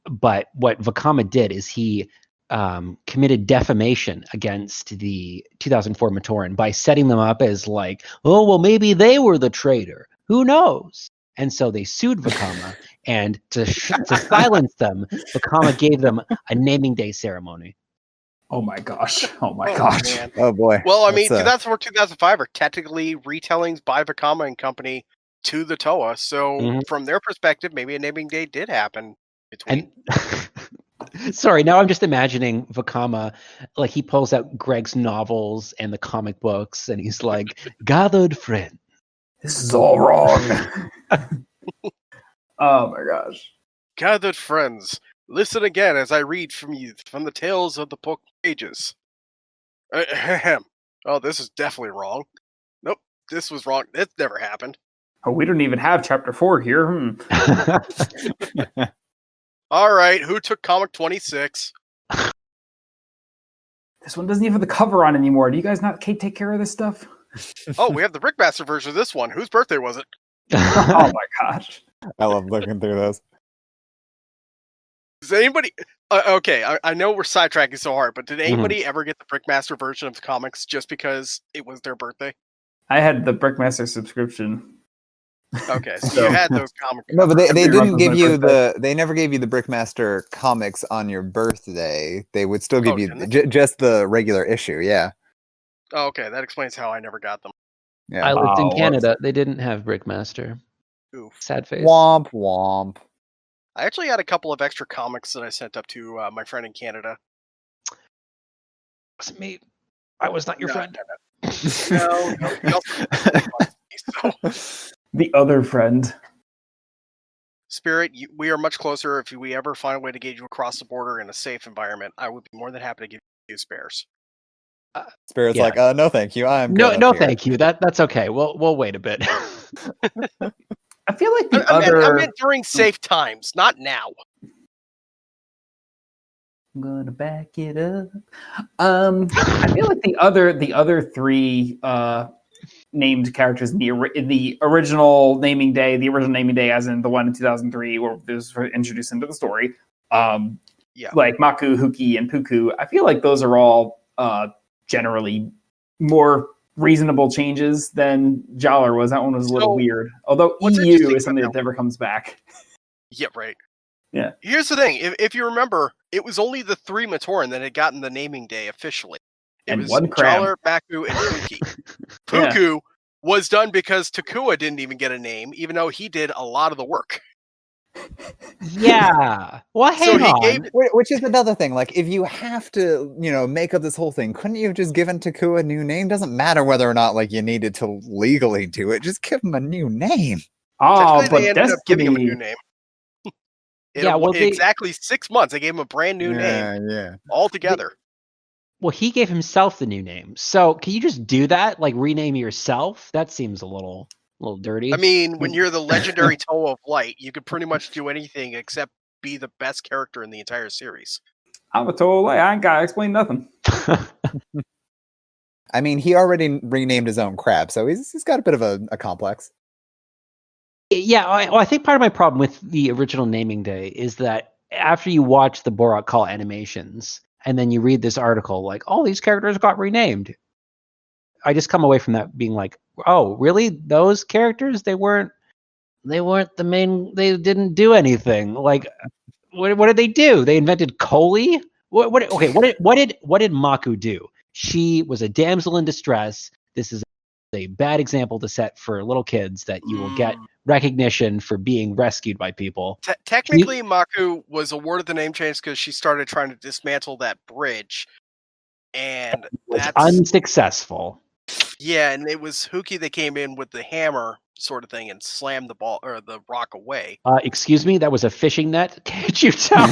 But what Vakama did is he committed defamation against the 2004 Matoran by setting them up as like, oh, well, maybe they were the traitor. Who knows? And so they sued Vakama, and to silence them, Vakama gave them a naming day ceremony. Oh my gosh! Oh my gosh! Man. Oh boy. Well, I mean, That's, 2004, 2005 are technically retellings by Vakama and company to the Toa. So from their perspective, maybe a naming day did happen between. And sorry, now I'm just imagining Vakama, like he pulls out Greg's novels and the comic books, and he's like, "Gathered friend." This is all wrong. Oh my gosh. Gathered friends, listen again as I read from you from the tales of the book pages. Oh, this is definitely wrong. Nope, this was wrong. It never happened. Oh, we don't even have chapter 4 here. All right, who took comic 26? This one doesn't even have the cover on anymore. Do you guys not take care of this stuff? Oh, we have the Brickmaster version of this one. Whose birthday was it? Oh my gosh. I love looking through those. Does anybody... okay, I know we're sidetracking so hard, but did anybody ever get the Brickmaster version of the comics just because it was their birthday? I had the Brickmaster subscription. Okay, so you had those comics. No, but they didn't give you birthday. they never gave you the Brickmaster comics on your birthday. They would still give you didn't they? just the regular issue. Yeah. Oh, okay, that explains how I never got them. Yeah. I lived in Oh, Canada. They didn't have Brickmaster. Oof. Sad face. Womp womp. I actually had a couple of extra comics that I sent up to my friend in Canada. Wasn't me. I was not your friend. No. So, The other friend. Spirit, we are much closer. If we ever find a way to get you across the border in a safe environment, I would be more than happy to give you spares. Spirit's Yeah. like, no, thank you. I'm No, good no, up here." thank you. That's okay. We'll wait a bit. I feel like the I meant during safe times, not now. I'm gonna back it up. I feel like the other three named characters in the original naming day, as in the one in 2003, where this was introduced into the story. Like Maku, Huki, and Puku. I feel like those are all generally more reasonable changes than Jaller was. That one was a little weird. Although EU is something that never comes back. Yeah, right. Yeah. Here's the thing. If you remember, it was only the 3 Matoran that had gotten the naming day officially. It was one Cram. Jaller, Maku, and Puki. Puku was done because Takua didn't even get a name, even though he did a lot of the work. Yeah. Well, hang on. Which is another thing. Like, if you have to, make up this whole thing, couldn't you have just given Takua a new name? Doesn't matter whether or not like you needed to legally do it. Just give him a new name. Oh, Technically, but they ended up giving him a Destiny. new name. Exactly 6 months. They gave him a brand new name. Yeah. Altogether. Well, he gave himself the new name. So can you just do that? Like rename yourself? That seems a little dirty. I mean, when you're the legendary Toa of Light, you could pretty much do anything except be the best character in the entire series. I'm a total lie. I ain't gotta explain nothing. I mean, he already renamed his own crab, so he's got a bit of a complex. Yeah, I think part of my problem with the original naming day is that after you watch the Borat Call animations and then you read this article, like, all these characters got renamed. I just come away from that being like, oh, really? Those characters? They weren't the main. They didn't do anything. Like, what did they do? They invented Koli. What did Maku do? She was a damsel in distress. This is a bad example to set for little kids that you will get recognition for being rescued by people. Technically, Maku was awarded the name change because she started trying to dismantle that bridge, and Was that's unsuccessful. yeah. And it was Huki that came in with the hammer sort of thing and slammed the ball or the rock away. Excuse me, that was a fishing net. Can't you tell?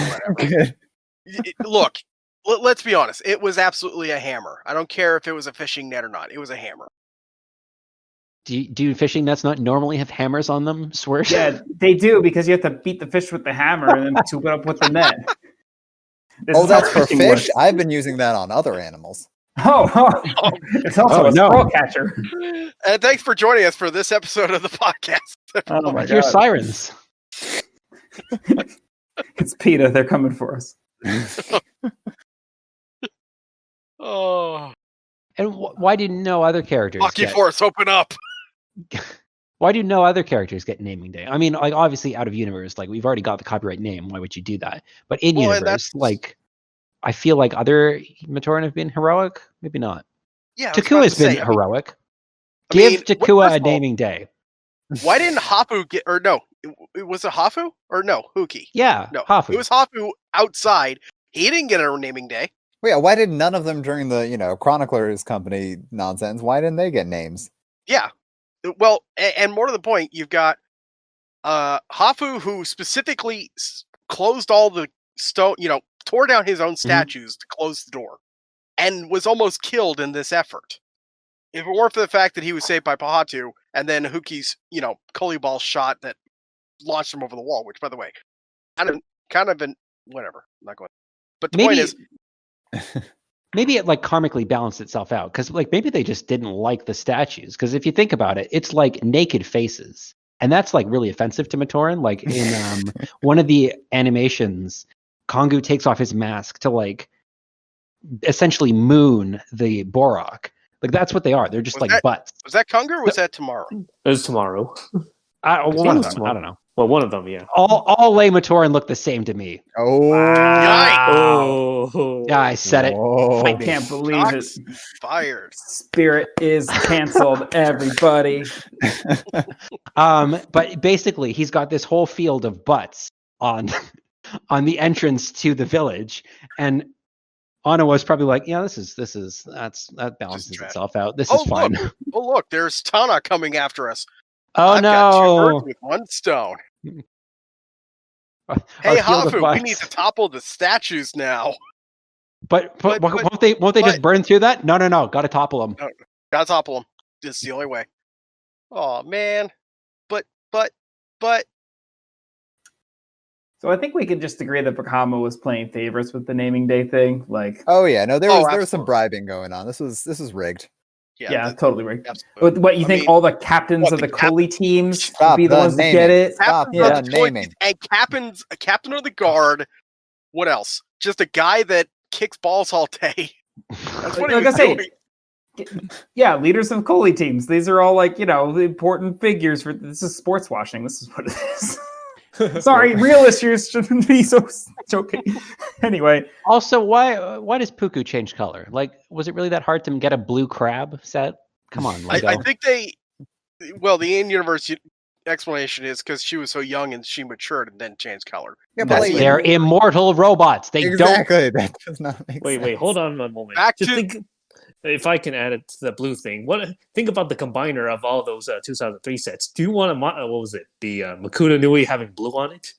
Look, let's be honest. It was absolutely a hammer. I don't care if it was a fishing net or not. It was a hammer. Do fishing nets not normally have hammers on them, Swert? Yeah, they do, because you have to beat the fish with the hammer and then swoop it up with the net. This is how that's for fishing fish? works. I've been using that on other animals. It's also a squirrel catcher. And thanks for joining us for this episode of the podcast. Oh my Hear god. sirens. It's PETA, they're coming for us. Oh, And why do no other characters Lucky Force, open up! Why do no other characters get naming day? I mean, like, obviously out of universe, like, we've already got the copyright name. Why would you do that? But in Well, and universe, that's- like, I feel like other Matoran have been heroic. Maybe not. Yeah, I was about Takua's to say, been I mean- heroic. I mean, Give Takua first a of all, naming day. Why didn't Hafu get? Or no, was it Hafu or no Huki? Yeah, No, Hafu. it was Hafu outside. He didn't get a naming day. Well, yeah, why did none of them during the Chroniclers Company nonsense? Why didn't they get names? Yeah, well, and more to the point, you've got Hafu, who specifically closed all the stone, tore down his own statues to close the door, and was almost killed in this effort. If it weren't for the fact that he was saved by Pahatu, and then Huki's, Koli ball shot that launched him over the wall, which, by the way, kind of an whatever. I'm not going. But the point is, maybe it like karmically balanced itself out, because like maybe they just didn't like the statues. Because if you think about it, it's like naked faces, and that's like really offensive to Matoran. Like in one of the animations, Kongu takes off his mask to like essentially moon the Borok. Like that's what they are. They're just Was like butts. was that Kunger or was that tomorrow? It was tomorrow. One of was them. I don't know. Well, one of them, yeah. All lay Matoran look the same to me. Oh, Oh, Yeah, I said it. whoa. I can't believe Shots it. fired. Spirit is canceled, everybody. But basically, he's got this whole field of butts on the entrance to the village, and Anna was probably like, "Yeah, that balances trash. itself out. This Oh, is fine." Look, there's Tana coming after us. Oh I've got two no! birds with one stone. Our Hey, field of Hafu, we butts. need to topple the statues now. But but- won't they just burn through that? No. Got to topple them. Gotta topple them. This is the only way. Oh man, but So I think we could just agree that Bakama was playing favorites with the naming day thing. Like, Oh yeah, no, there was some absolutely. bribing going on. This was rigged. yeah, that- totally right. absolutely. But what you I think mean, all the captains what, of the the Koli teams would Stop be the the ones naming. to get it? Stop Captains the of the Koi- naming. and captain of the guard. What else? Just a guy that kicks balls all day. That's what he Like was I say, doing. Yeah, leaders of Koli teams. These are all like, the important figures for this is sports washing. This is what it is. Sorry, real issues shouldn't be so joking. Anyway, Also, why does Puku change color? Like, was it really that hard to get a blue crab set? Come on, Lego. I think the in-universe explanation is because she was so young and she matured and then changed color. Yeah, but That's- like, they're immortal robots. They don't. exactly. That does not make sense. Wait, hold on a moment. Back Just to- think, if I can add it to the blue thing. Think about the combiner of all those 2003 sets. Do you want to? What was it? The Makuta Nui having blue on it?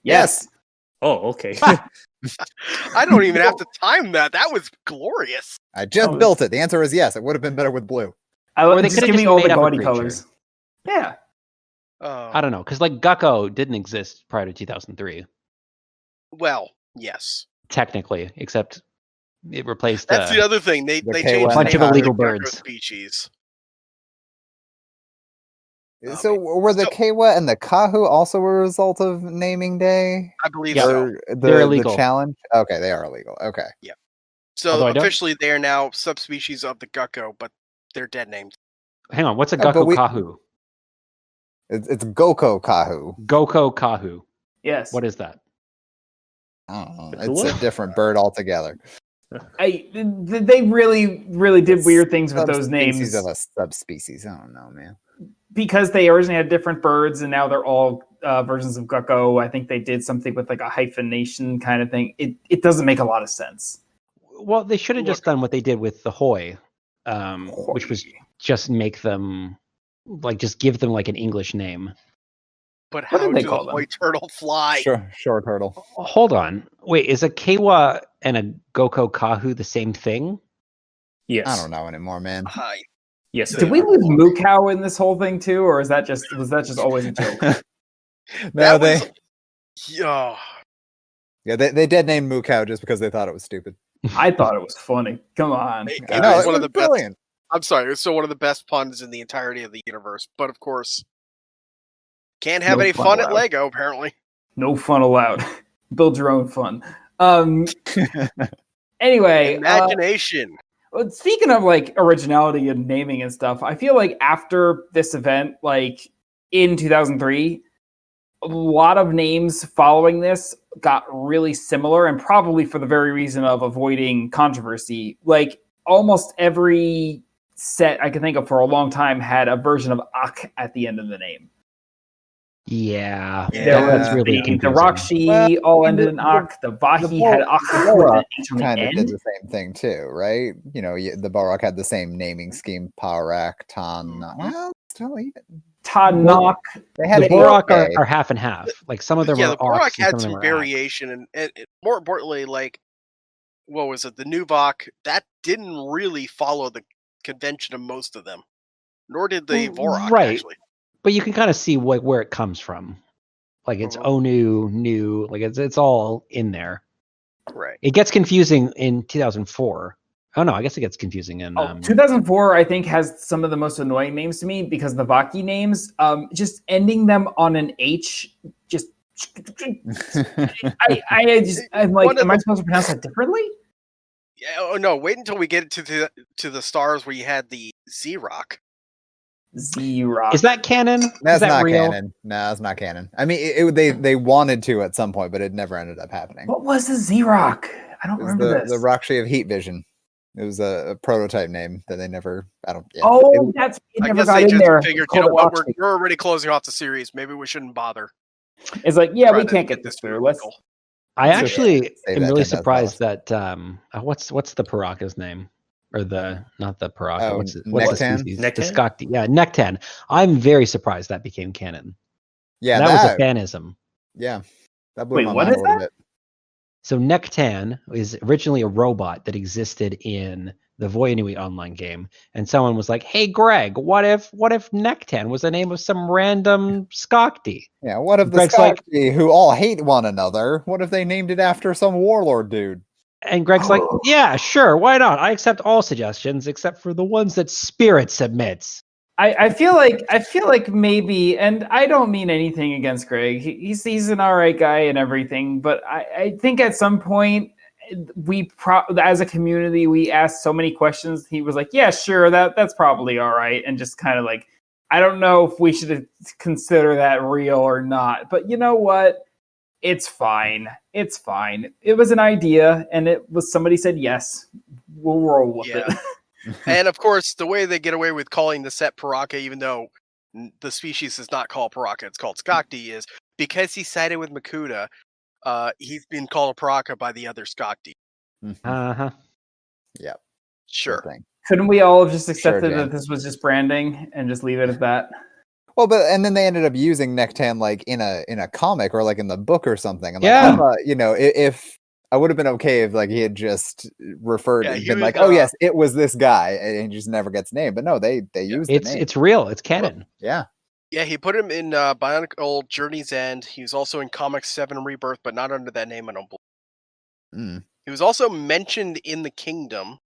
Yes. Oh, okay. I don't even have to time that. That was glorious. I just Oh, built it. The answer is yes. It would have been better with blue. Or they just could've give me just all made the up a gaudy creature. colors. Yeah. I don't know, because like Gakko didn't exist prior to 2003, Well, yes. technically, except it replaced That's the other thing. They the changed K1 the bunch of name illegal the Gecko birds. species. So were the So- Kawa and the Kahu also a result of naming day? I believe Yeah. so. Or They're the illegal. challenge? Okay, they are illegal. Okay. So Although I don't- officially, they are now subspecies of the gecko, but they're dead names. Hang on, what's a but Gakko we- Kahu? It's Goko Kahu. Goko Kahu. Yes. What is that? I don't know. The It's a what? different bird altogether. They really did weird things with those Subspecies names. of a subspecies. I don't know, man. because they originally had different birds and now they're all versions of Gecko. I think they did something with like a hyphenation kind of thing. It doesn't make a lot of sense. Well, they should have just done what they did with the Hoy, which was just make them just give them like an English name. But What how did they do call a them? white turtle fly? Short turtle. Hold on, wait, is a Kawa and a Goko Kahu the same thing? Yes. I don't know anymore, man. Hi. Yes. Did we lose Mukau in this whole thing too, or was that just always a joke? No, That Yeah. they dead named Mukau just because they thought it was stupid. I thought it was funny. Come on. It I know, was it one of was the best. brilliant. I'm sorry, it's still one of the best puns in the entirety of the universe. But of course, can't have No any fun fun at allowed. Lego, apparently. No fun allowed. Build your own fun. Anyway, Imagination. well, speaking of like originality and naming and stuff, I feel like after this event, like in 2003, a lot of names following this got really similar, and probably for the very reason of avoiding controversy. Like almost every set I can think of for a long time had a version of Ak at the end of the name. Yeah, Yeah, that's really the confusing. Rakshi all ended in Ak. The Vahi had Ak with an H on the Kind of did end. the same thing too, right? You know, the Balrog had the same naming scheme. Parak, Tan. Well, still even. Tanakh. They had The eight Borak K. are half and half. Like some of them Yeah, are the Borak Ox and had some of them some are variation, and more importantly, like, what was it? The Nuvok, that didn't really follow the convention of most of them. Nor did the Vorak, Right. actually. But you can kind of see where it comes from. Like it's Onu, new, like it's all in there. Right. It gets confusing in 2004. Oh no, I guess it gets confusing in 2004, I think, has some of the most annoying names to me because the Vaki names, just ending them on an H, just. I'm like, am I supposed to pronounce that differently? Yeah, oh no, wait until we get to the stars where you had the Z-Rock. Z-Rock. Is that canon? That's Is that not real? canon. No, it's not canon. I mean, they wanted to at some point, but it never ended up happening. What was the Z-Rock? I don't It was remember the this. Rakshi of Heat Vision. It was a prototype name that they never. I don't. Yeah. Oh, it I never guess got they in just there. figured, It's you know called what, Rakshi. we're already closing off the series. Maybe we shouldn't bother. It's like, yeah, we trying to can't get this through. Let's. vehicle. I actually Save am that really $10,000. surprised that what's the Paraka's name? Or not the Paraka. Oh, what's the Nektan? species? Nektan? The Skakti. Yeah, Nektan. I'm very surprised that became canon. Yeah, that was a fanism. Yeah, that blew Wait, my what mind is a little that? bit. So Nektan is originally a robot that existed in the Voyanui online game, and someone was like, "Hey, Greg, what if Nektan was the name of some random Skakti?" Yeah, what if the Greg's like- Skakti, who all hate one another, what if they named it after some warlord dude? And Greg's like, "Yeah, sure, why not? I accept all suggestions except for the ones that Spirit submits." I feel like maybe, and I don't mean anything against Greg. He's an all right guy and everything, but I think at some point as a community we asked so many questions. He was like, "Yeah, sure, that's probably all right," and just kind of like, I don't know if we should consider that real or not. But you know what? It's fine. It's fine. It was an idea, and somebody said yes. We'll roll with it. And of course, the way they get away with calling the set Paraka, even though the species is not called Paraka, it's called Skakti, is because he sided with Makuta. He's been called a Paraka by the other Skakti. Uh-huh. Yep. Sure. Thing. Couldn't we all have just accepted Jan. that this was just branding and just leave it at that? Well, and then they ended up using Nektan like in a comic or like in the book or something. And Yeah. like, I thought, if I would have been okay if like he had just referred and been like, was, "Oh yes, it was this guy," and he just never gets named. But no, they used the name. It's real. It's canon. Yeah. Yeah, he put him in Bionicle Journey's End. He was also in Comics 7 Rebirth, but not under that name, I don't believe. He was also mentioned in The Kingdom.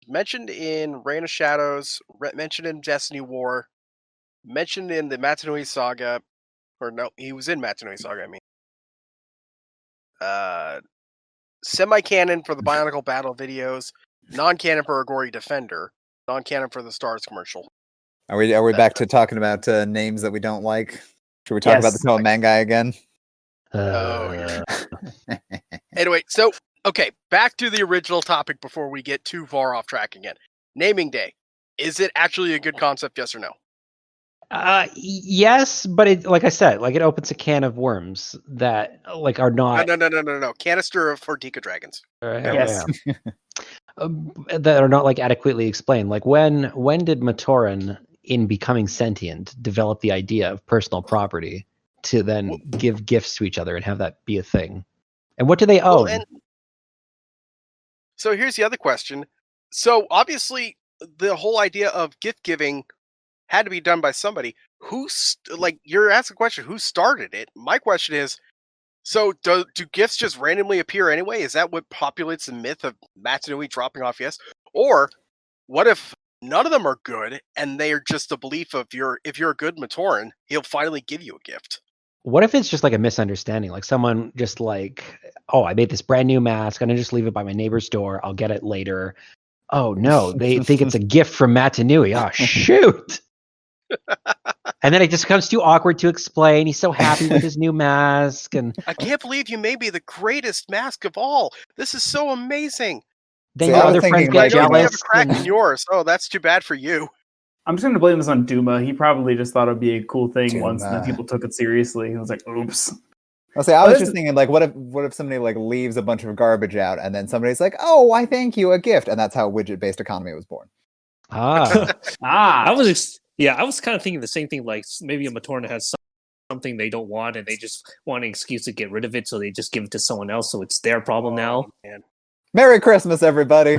Mentioned in Reign of Shadows. Mentioned in Destiny War. Mentioned in the Matanui Saga. Or no, he was in Matanui Saga, I mean. Semi-canon for the Bionicle Battle videos. Non-canon for Agori Defender. Non-canon for the Stars commercial. Are we back to talking about names that we don't like? Should we talk about the Yes. Koa guy again? Anyway, so, okay, back to the original topic before we get too far off track again. Naming Day. Is it actually a good concept? Yes or no? Yes, but it, like I said, like it opens a can of worms that like are not No. Canister for Deca Dragons. Yes. That are not like adequately explained. Like when did Matoran, in becoming sentient, develop the idea of personal property to then give gifts to each other and have that be a thing? And what do they own? Well, so here's the other question. So obviously, the whole idea of gift giving had to be done by somebody. You're asking a question, who started it? My question is, so do gifts just randomly appear anyway? Is that what populates the myth of Matanui dropping off? Yes. Or what if none of them are good and they are just a belief of if you're a good Matoran, he'll finally give you a gift? What if it's just like a misunderstanding? Like someone just like, oh, I made this brand new mask. I'm gonna just leave it by my neighbor's door. I'll get it later. Oh no, they think it's a gift from Matanui. Oh shoot. And then it just becomes too awkward to explain. He's so happy with his new mask, and I can't believe you made me the greatest mask of all. This is so amazing. then See, your I was other friends thinking, get I know you have a jealous. crack and- in yours. Oh, that's too bad for you. I'm just going to blame this on Duma. He probably just thought it'd be a cool thing Duma. once, and then people took it seriously. It was like, oops. I'll say I Oh, was this just is- thinking, like, what if somebody like leaves a bunch of garbage out, and then somebody's like, "Oh, why thank you, a gift," and that's how widget-based economy was born. Ah, Ah, I was kind of thinking the same thing. Like maybe a Matorna has something they don't want, and they just want an excuse to get rid of it, so they just give it to someone else. So it's their problem now. Oh, man. Merry Christmas, everybody!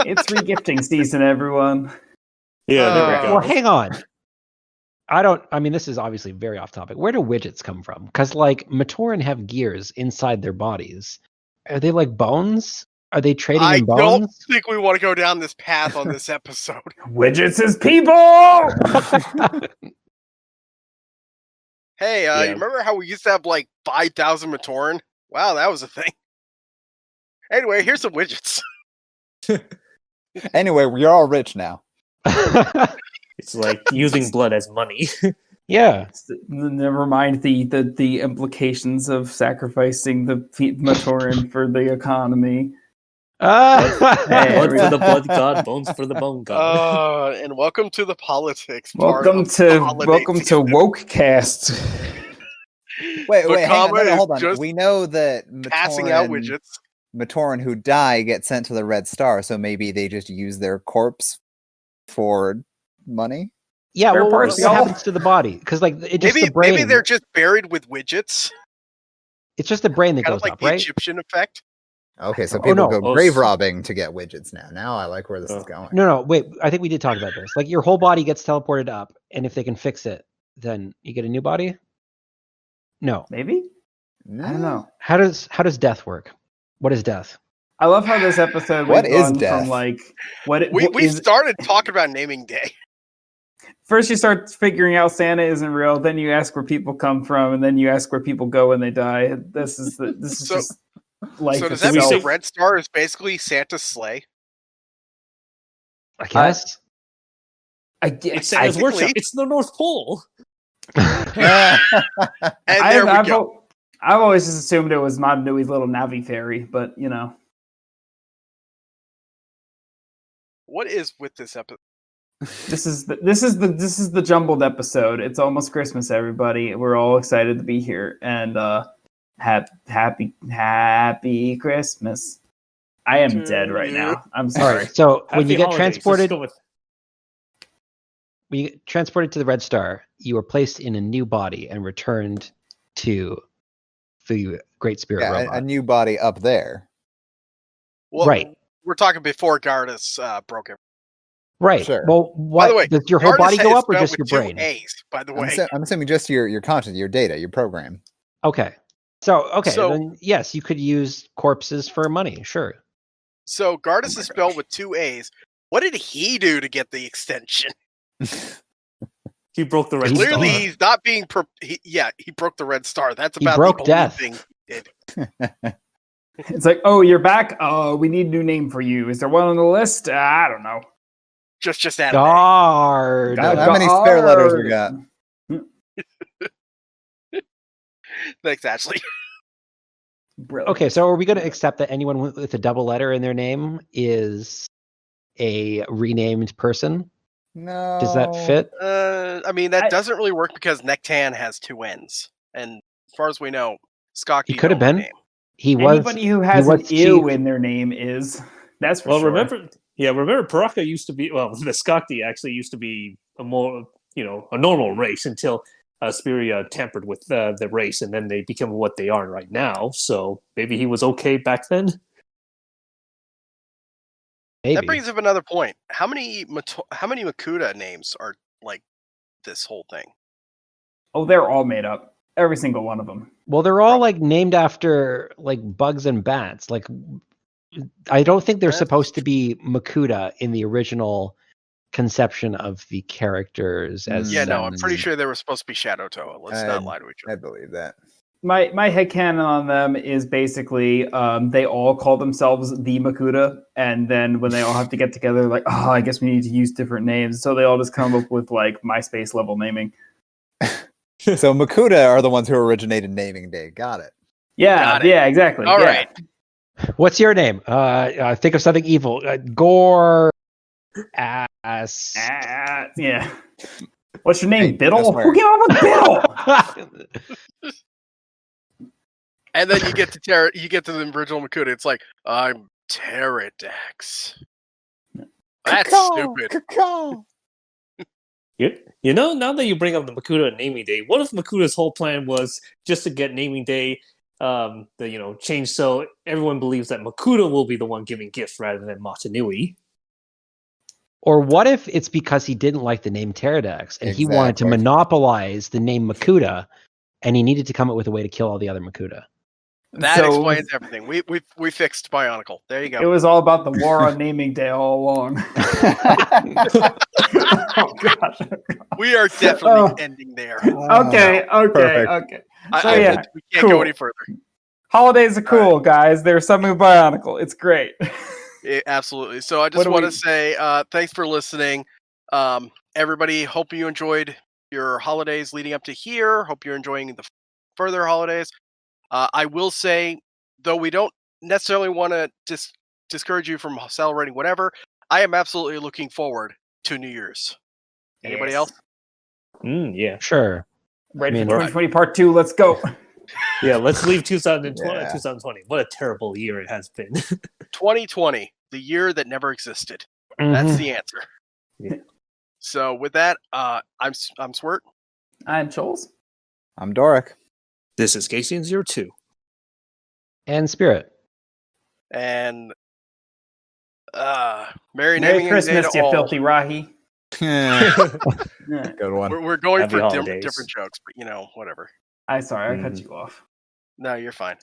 it's regifting season, everyone. Yeah, there Uh, we go. well, hang on. I mean, this is obviously very off topic. Where do widgets come from? Because like Matoran have gears inside their bodies. Are they like bones? Are they trading I in don't bones? think we want to go down this path on this episode. Widgets is people! Hey, Yeah. you remember how we used to have like 5,000 Matoran? Wow, that was a thing. Anyway, here's some widgets. Anyway, we're all rich now. It's like using blood as money. Yeah. Never mind the implications of sacrificing the Matoran for the economy. Ah. Hey, Blood for the blood god, bones for the bone god. And welcome to the politics. part Welcome of the holiday to season. Wokecast. Wait, The hang on, comma no, is hold on. just We know that Passing out widgets. Matoran who die get sent to the Red Star, so maybe they just use their corpse for money. Yeah, Spare well, parts, what y'all. happens to the body? Because like it just Maybe the brain. maybe they're just buried with widgets. It's just the brain that Kind goes of like up, the right? Egyptian effect. Okay, so Oh, people no. go Oh, grave so- robbing to get widgets now. Now I like where this is going. No, wait. I think we did talk about this. Like your whole body gets teleported up, and if they can fix it, then you get a new body. No. Maybe? I don't know. How does death work? What is death? I love how this episode What we've is gone death? from like We started talking about naming day. first you start figuring out Santa isn't real, then you ask where people come from, and then you ask where people go when they die. This is So- just life So does that itself. mean the Red Star is basically Santa's sleigh? I guess. I It's guess Santa's technically- workshop. It's the North Pole. And there we go. I've always just assumed it was Matanui's little Navi fairy, but you know. What is with this episode? This is the jumbled episode. It's almost Christmas, everybody. We're all excited to be here, and happy Christmas. I am dead right now. I'm All sorry. right. So when Happy you get holidays. Let's transported, go with- when you get transported to the Red Star, you are placed in a new body and returned to the Great Spirit Yeah, robot. a new body up there. Well, Right. We're talking before Gardas broke it. Right. Sure. Well, what By the way, does your whole Gardas body go is up or spelled just your with two brain? A's, by the way. I'm assuming just your content, your data, your program. Okay. So So- then yes, you could use corpses for money. Sure. So Gardas my is spelled gosh. with two A's. What did he do to get the extension? He broke the red Clearly, star. he's not being. He broke the Red Star. That's He about broke the only death. thing he did. It's like, oh, you're back. Oh, we need a new name for you. Is there one on the list? I don't know. Just add an A. Guard. How many spare letters we got? Thanks, Ashley. Brilliant. Okay, so are we going to accept that anyone with a double letter in their name is a renamed person? No. Does that fit? I mean, that doesn't really work because Nectan has two N's, and as far as we know, Skakti He could have the only been. name. He was. Anybody who has an was ew chief. in their name is. That's for Well, sure. remember Paraka used to be, well, the Skakti actually used to be a more, a normal race until Spiria tampered with the race, and then they become what they are right now. So maybe he was okay back then. Maybe. That brings up another point. How many Makuta names are like this whole thing? Oh, they're all made up. Every single one of them. Well, they're all like named after like bugs and bats. Like, I don't think they're supposed to be Makuta in the original conception of the characters. As Yeah, no, I'm pretty sure they were supposed to be Shadow Toa. Let's not lie to each I other. believe that. My headcanon on them is basically they all call themselves the Makuta, and then when they all have to get together, like, oh, I guess we need to use different names. So they all just come up with like MySpace level naming. So Makuta are the ones who originated naming day. Got it. Yeah, Got it. yeah, exactly. All yeah. right. What's your name? Think of something evil. Gore. Ass. Yeah. What's your name, Hey, Biddle? that's where- Who came up with Biddle? And then you get to the original Makuta. It's like, I'm Pterodax. That's stupid. Now that you bring up the Makuta and naming day, what if Makuta's whole plan was just to get naming day changed so everyone believes that Makuta will be the one giving gifts rather than Motunui? Or what if it's because he didn't like the name Pterodax and he wanted to Exactly. monopolize the name Makuta, and he needed to come up with a way to kill all the other Makuta? That So, explains everything. We fixed Bionicle. There you It go. was all about the war on naming day all along. Oh, gosh. We are definitely ending there. Okay. Perfect. So, yeah, We can't go cool. any further. Holidays are cool, guys. There's something Bionicle. It's great. Yeah, absolutely. So I What just do want we- to say thanks for listening. Everybody, hope you enjoyed your holidays leading up to here. Hope you're enjoying the further holidays. I will say, though we don't necessarily want to discourage you from celebrating whatever, I am absolutely looking forward to New Year's. Anybody else? Yeah. Sure. Ready I for mean, 2020 part 2. Let's go. Yeah, let's leave 2020. Yeah. 2020. What a terrible year it has been. 2020, the year that never existed. Mhm. That's the answer. Yeah. So with that, I'm Swert. I'm Chols. I'm Dorek. This is KCN02. And Spirit. And Merry Merry Naming Day Christmas, to you all. filthy Rahi. Good one. We're going Happy for holidays. different jokes, but whatever. I'm sorry, I cut Mhm. you off. No, you're fine.